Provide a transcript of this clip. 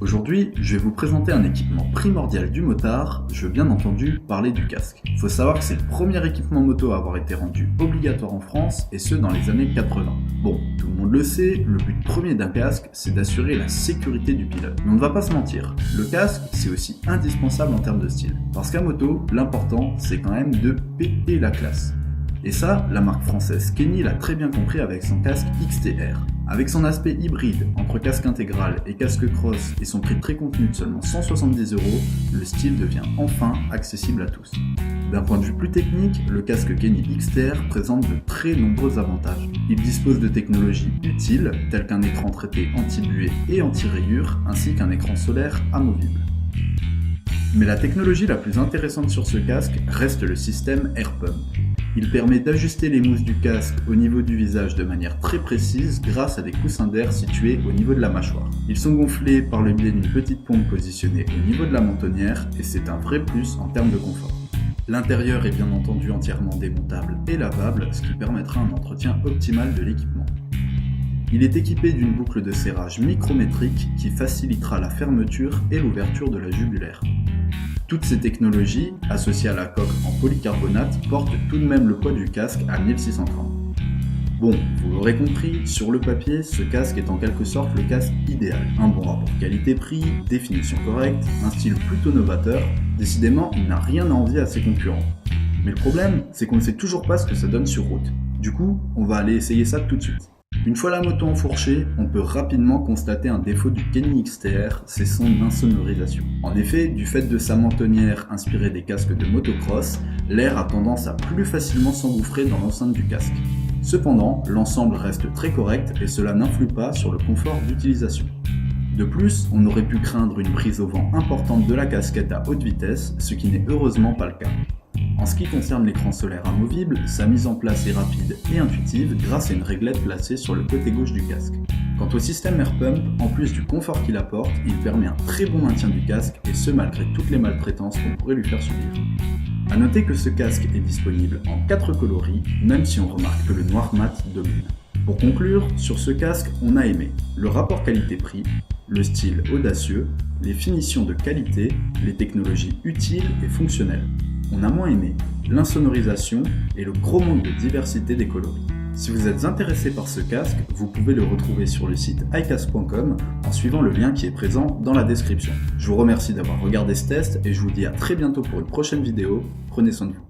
Aujourd'hui, je vais vous présenter un équipement primordial du motard, je veux bien entendu parler du casque. Il faut savoir que c'est le premier équipement moto à avoir été rendu obligatoire en France, et ce dans les années 80. Bon, tout le monde le sait, le but premier d'un casque, c'est d'assurer la sécurité du pilote. Mais on ne va pas se mentir, le casque, c'est aussi indispensable en termes de style. Parce qu'à moto, l'important, c'est quand même de péter la classe. Et ça, la marque française Kenny l'a très bien compris avec son casque XTR. Avec son aspect hybride entre casque intégral et casque cross et son prix très contenu de seulement 170 €, le style devient enfin accessible à tous. D'un point de vue plus technique, le casque Kenny XTR présente de très nombreux avantages. Il dispose de technologies utiles telles qu'un écran traité anti-buée et anti-rayures ainsi qu'un écran solaire amovible. Mais la technologie la plus intéressante sur ce casque reste le système AirPump. Il permet d'ajuster les mousses du casque au niveau du visage de manière très précise grâce à des coussins d'air situés au niveau de la mâchoire. Ils sont gonflés par le biais d'une petite pompe positionnée au niveau de la mentonnière et c'est un vrai plus en termes de confort. L'intérieur est bien entendu entièrement démontable et lavable, ce qui permettra un entretien optimal de l'équipement. Il est équipé d'une boucle de serrage micrométrique qui facilitera la fermeture et l'ouverture de la jugulaire. Toutes ces technologies, associées à la coque en polycarbonate, portent tout de même le poids du casque à 1600 grammes. Bon, vous l'aurez compris, sur le papier, ce casque est en quelque sorte le casque idéal. Un bon rapport qualité-prix, définition correcte, un style plutôt novateur, décidément il n'a rien à envier à ses concurrents. Mais le problème, c'est qu'on ne sait toujours pas ce que ça donne sur route. Du coup, on va aller essayer ça tout de suite. Une fois la moto enfourchée, on peut rapidement constater un défaut du Kenny XTR, c'est son insonorisation. En effet, du fait de sa mentonnière inspirée des casques de motocross, l'air a tendance à plus facilement s'engouffrer dans l'enceinte du casque. Cependant, l'ensemble reste très correct et cela n'influe pas sur le confort d'utilisation. De plus, on aurait pu craindre une prise au vent importante de la casquette à haute vitesse, ce qui n'est heureusement pas le cas. En ce qui concerne l'écran solaire amovible, sa mise en place est rapide et intuitive grâce à une réglette placée sur le côté gauche du casque. Quant au système AirPump, en plus du confort qu'il apporte, il permet un très bon maintien du casque et ce malgré toutes les maltraitances qu'on pourrait lui faire subir. A noter que ce casque est disponible en 4 coloris, même si on remarque que le noir mat domine. Pour conclure, sur ce casque, on a aimé le rapport qualité-prix, le style audacieux, les finitions de qualité, les technologies utiles et fonctionnelles. On a moins aimé l'insonorisation et le gros manque de diversité des coloris. Si vous êtes intéressé par ce casque, vous pouvez le retrouver sur le site icasque.com en suivant le lien qui est présent dans la description. Je vous remercie d'avoir regardé ce test et je vous dis à très bientôt pour une prochaine vidéo. Prenez soin de vous.